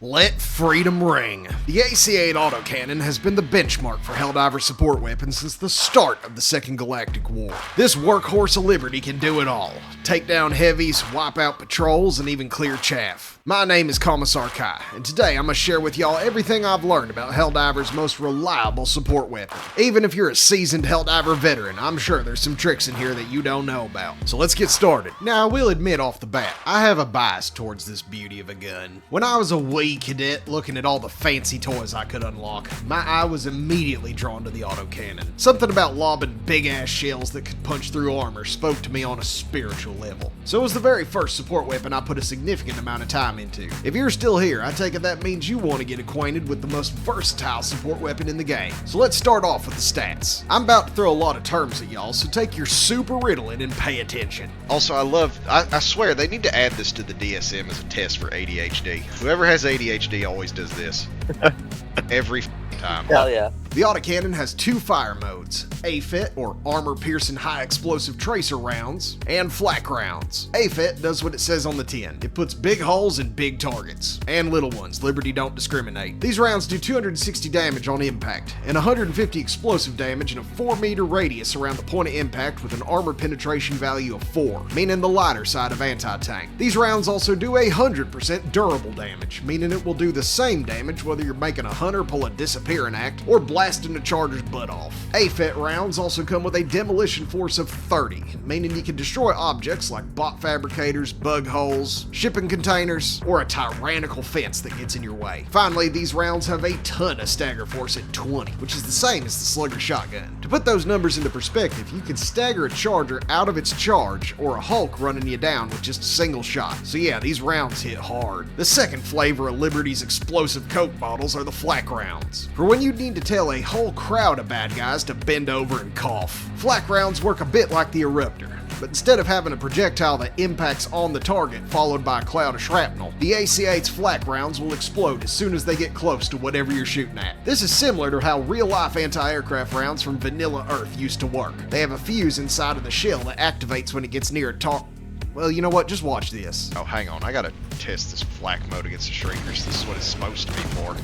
Let freedom ring. The AC-8 Autocannon has been the benchmark for Helldiver support weapons since the start of the Second Galactic War. This workhorse of liberty can do it all. Take down heavies, wipe out patrols, and even clear chaff. My name is Commissar Kai, and today I'm going to share with y'all everything I've learned about Helldiver's most reliable support weapon. Even if you're a seasoned Helldiver veteran, I'm sure there's some tricks in here that you don't know about. So let's get started. Now, I will admit off the bat, I have a bias towards this beauty of a gun. When I was a wee cadet looking at all the fancy toys I could unlock, my eye was immediately drawn to the autocannon. Something about lobbing big-ass shells that could punch through armor spoke to me on a spiritual level. So it was the very first support weapon I put a significant amount of time into. If you're still here, I take it that means you want to get acquainted with the most versatile support weapon in the game. So let's start off with the stats. I'm about to throw a lot of terms at y'all, so take your super Ritalin and pay attention. Also, I swear, they need to add this to the DSM as a test for ADHD. Whoever has ADHD always does this. Every time. Hell yeah. The autocannon has two fire modes, AFET, or armor-piercing high-explosive tracer rounds, and flak rounds. AFET does what it says on the tin. It puts big holes in big targets, and little ones. Liberty don't discriminate. These rounds do 260 damage on impact, and 150 explosive damage in a 4-meter radius around the point of impact with an armor penetration value of 4, meaning the lighter side of anti-tank. These rounds also do 100% durable damage, meaning it will do the same damage whether you're making a hunter pull a disappearing act or blasting the charger's butt off. AFET rounds also come with a demolition force of 30, meaning you can destroy objects like bot fabricators, bug holes, shipping containers, or a tyrannical fence that gets in your way. Finally, these rounds have a ton of stagger force at 20, which is the same as the slugger shotgun. To put those numbers into perspective, you can stagger a charger out of its charge or a Hulk running you down with just a single shot. So yeah, these rounds hit hard. The second flavor of Liberty's explosive Coke bottles are the flak rounds. For when you need to tell a whole crowd of bad guys to bend over and cough. Flak rounds work a bit like the eruptor, but instead of having a projectile that impacts on the target followed by a cloud of shrapnel, the AC-8's flak rounds will explode as soon as they get close to whatever you're shooting at. This is similar to how real-life anti-aircraft rounds from Vanilla Earth used to work. They have a fuse inside of the shell that activates when it gets near a target. Well, you know what? Just watch this. Oh, hang on. I gotta test this flak mode against the shrinkers. This is what it's supposed to be for.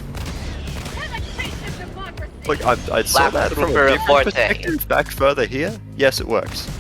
Look, I saw that from a different perspective back further here. Yes, it works.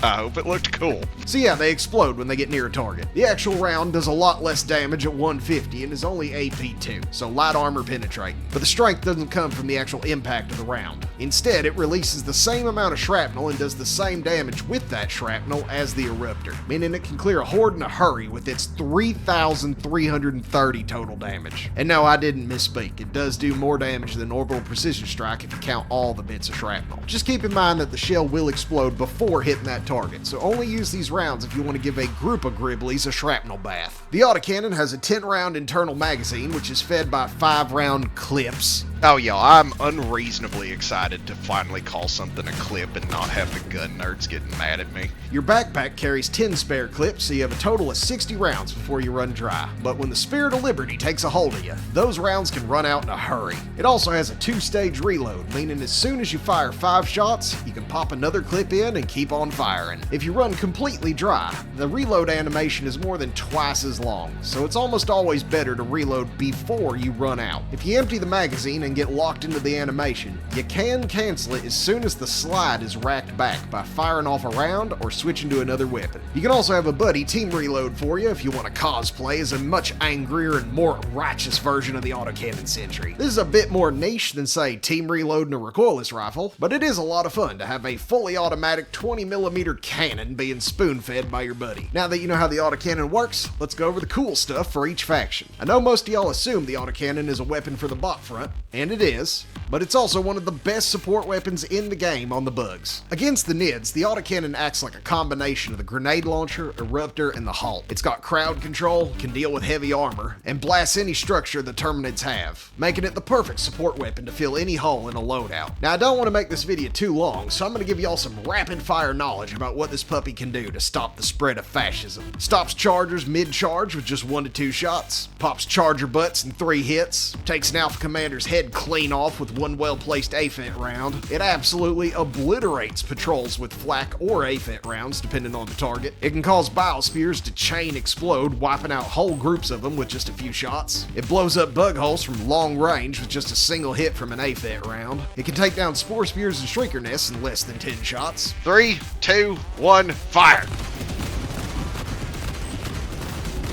I hope it looked cool. So yeah, they explode when they get near a target. The actual round does a lot less damage at 150 and is only AP2, so light armor penetrate. But the strength doesn't come from the actual impact of the round. Instead, it releases the same amount of shrapnel and does the same damage with that shrapnel as the eruptor, meaning it can clear a horde in a hurry with its 3,330 total damage. And no, I didn't misspeak. It does do more damage than orbital precision strike if you count all the bits of shrapnel. Just keep in mind that the shell will explode before hitting that target, so only use these rounds if you want to give a group of Gribblies a shrapnel bath. The autocannon has a 10-round internal magazine, which is fed by 5-round clips. Oh yeah, I'm unreasonably excited to finally call something a clip and not have the gun nerds getting mad at me. Your backpack carries 10 spare clips, so you have a total of 60 rounds before you run dry. But when the spirit of liberty takes a hold of you, those rounds can run out in a hurry. It also has a 2-stage reload, meaning as soon as you fire 5 shots, you can pop another clip in and keep on firing. If you run completely dry, the reload animation is more than twice as long, so it's almost always better to reload before you run out. If you empty the magazine and get locked into the animation, you can cancel it as soon as the slide is racked back by firing off a round or switching to another weapon. You can also have a buddy team reload for you if you want to cosplay as a much angrier and more righteous version of the autocannon sentry. This is a bit more niche than, say, team reloading a recoilless rifle, but it is a lot of fun to have a fully automatic 20mm cannon being spoon-fed by your buddy. Now that you know how the autocannon works, let's go over the cool stuff for each faction. I know most of y'all assume the autocannon is a weapon for the bot front, and it is, but it's also one of the best support weapons in the game on the bugs. Against the NIDs, the autocannon acts like a combination of the grenade launcher, eruptor, and the Hulk. It's got crowd control, can deal with heavy armor, and blasts any structure the Terminids have, making it the perfect support weapon to fill any hole in a loadout. Now, I don't want to make this video too long, so I'm going to give y'all some rapid-fire knowledge about what this puppy can do to stop the spread of fascism. Stops chargers mid-charge with just 1 to 2 shots, pops charger butts in 3 hits, takes an Alpha Commander's head clean off with one well-placed AFET round, it absolutely obliterates patrols with flak or AFET rounds, depending on the target. It can cause biospheres to chain explode, wiping out whole groups of them with just a few shots. It blows up bug holes from long range with just a single hit from an AFET round. It can take down spore spears and shrieker nests in less than 10 shots. 3, 2, 1, fire!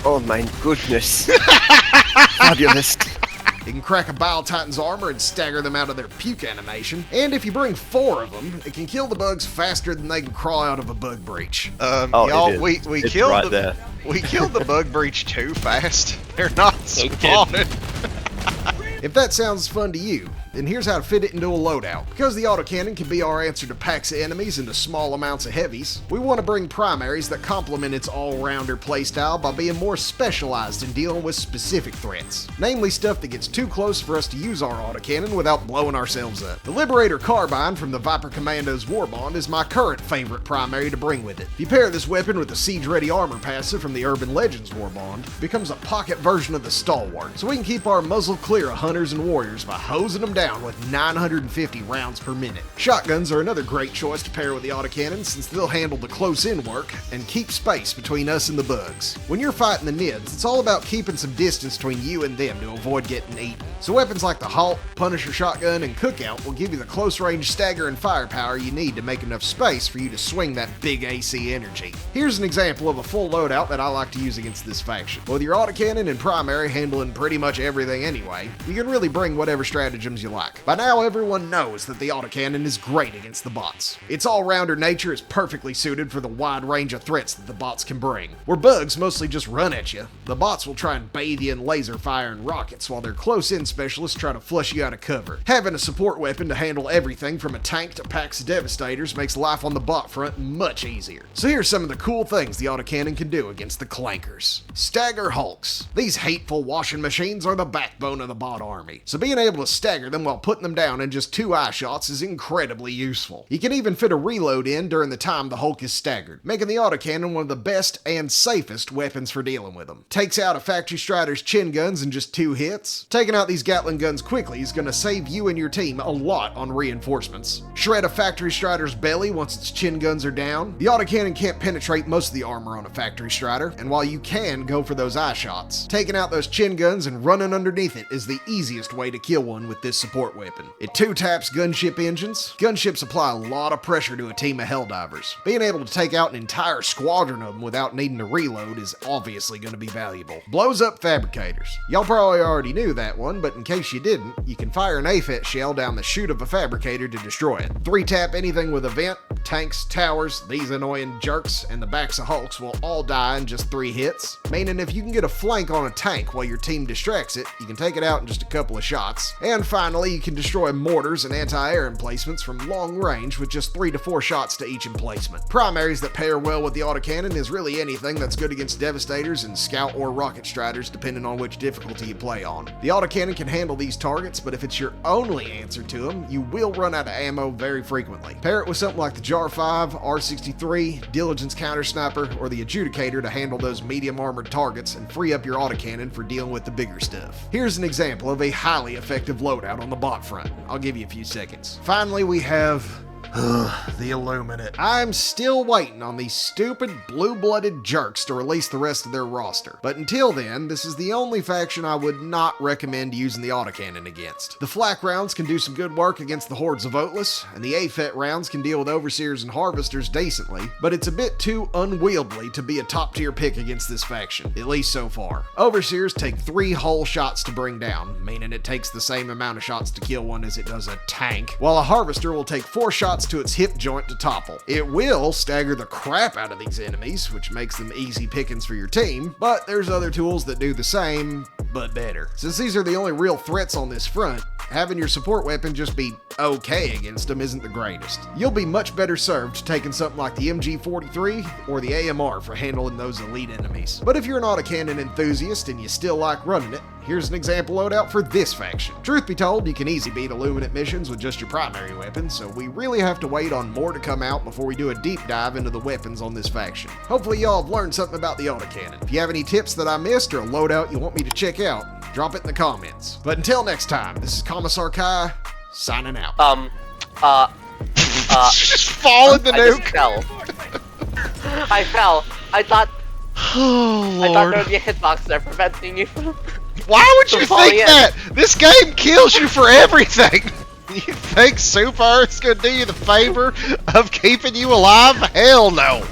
Oh my goodness. Fabulous. It can crack a Bile Titan's armor and stagger them out of their puke animation. And if you bring 4 of them, it can kill the bugs faster than they can crawl out of a bug breach. Y'all, we killed right there. We killed the bug breach too fast. They're not spawning. If that sounds fun to you, then here's how to fit it into a loadout. Because the autocannon can be our answer to packs of enemies and to small amounts of heavies, we want to bring primaries that complement its all-rounder playstyle by being more specialized in dealing with specific threats. Namely stuff that gets too close for us to use our autocannon without blowing ourselves up. The Liberator Carbine from the Viper Commando's Warbond is my current favorite primary to bring with it. If you pair this weapon with the Siege-Ready Armor passive from the Urban Legends Warbond, it becomes a pocket version of the Stalwart, so we can keep our muzzle clear of hunters and warriors by hosing them down with 950 rounds per minute. Shotguns are another great choice to pair with the autocannon since they'll handle the close-in work and keep space between us and the bugs. When you're fighting the Nids, it's all about keeping some distance between you and them to avoid getting eaten. So weapons like the Halt, Punisher Shotgun, and Cookout will give you the close-range stagger and firepower you need to make enough space for you to swing that big AC energy. Here's an example of a full loadout that I like to use against this faction. With your autocannon and primary handling pretty much everything anyway, you can really bring whatever stratagems you like. By now, everyone knows that the autocannon is great against the bots. Its all-rounder nature is perfectly suited for the wide range of threats that the bots can bring. Where bugs mostly just run at you, the bots will try and bathe you in laser fire and rockets while their close-in specialists try to flush you out of cover. Having a support weapon to handle everything from a tank to packs of devastators makes life on the bot front much easier. So here's some of the cool things the autocannon can do against the clankers. Stagger Hulks. These hateful washing machines are the backbone of the bot army, so being able to stagger them while putting them down in just 2 eye shots is incredibly useful. You can even fit a reload in during the time the Hulk is staggered, making the autocannon one of the best and safest weapons for dealing with them. Takes out a Factory Strider's chin guns in just 2 hits. Taking out these Gatling guns quickly is going to save you and your team a lot on reinforcements. Shred a Factory Strider's belly once its chin guns are down. The autocannon can't penetrate most of the armor on a Factory Strider, and while you can go for those eye shots, taking out those chin guns and running underneath it is the easiest way to kill one with this support weapon. It 2-taps gunship engines. Gunships apply a lot of pressure to a team of Helldivers. Being able to take out an entire squadron of them without needing to reload is obviously going to be valuable. Blows up fabricators. Y'all probably already knew that one, but in case you didn't, you can fire an AFET shell down the chute of a fabricator to destroy it. 3-tap anything with a vent, tanks, towers, these annoying jerks, and the backs of Hulks will all die in just 3 hits, meaning if you can get a flank on a tank while your team distracts it, you can take it out in just a couple of shots. And finally, you can destroy mortars and anti-air emplacements from long range with just 3 to 4 shots to each emplacement. Primaries that pair well with the autocannon is really anything that's good against devastators and scout or rocket striders depending on which difficulty you play on. The autocannon can handle these targets, but if it's your only answer to them, you will run out of ammo very frequently. Pair it with something like the JAR 5, R63, Diligence Counter Sniper, or the Adjudicator to handle those medium armored targets and free up your autocannon for dealing with the bigger stuff. Here's an example of a highly effective loadout on the bot front. I'll give you a few seconds. Finally, we have the Illuminate. I'm still waiting on these stupid blue-blooded jerks to release the rest of their roster. But until then, this is the only faction I would not recommend using the autocannon against. The flak rounds can do some good work against the hordes of Voteless, and the AFET rounds can deal with overseers and harvesters decently, but it's a bit too unwieldy to be a top-tier pick against this faction, at least so far. Overseers take 3 whole shots to bring down, meaning it takes the same amount of shots to kill one as it does a tank, while a harvester will take 4 shots to its hip joint to topple. It will stagger the crap out of these enemies, which makes them easy pickings for your team, but there's other tools that do the same, but better. Since these are the only real threats on this front, having your support weapon just be okay against them isn't the greatest. You'll be much better served taking something like the MG43 or the AMR for handling those elite enemies. But if you're an autocannon enthusiast and you still like running it, here's an example loadout for this faction. Truth be told, you can easy beat Illuminate missions with just your primary weapon, so we really have to wait on more to come out before we do a deep dive into the weapons on this faction. Hopefully y'all have learned something about the autocannon. If you have any tips that I missed or a loadout you want me to check out, drop it in the comments. But until next time, this is Commissar Kai, signing out. Just fall in the nuke. I fell. I thought Oh, Lord. I thought there would be a hitbox there preventing you from. Why would you falling think in. that? This game kills you for everything. You think Super Earth's gonna do you the favor of keeping you alive? Hell no.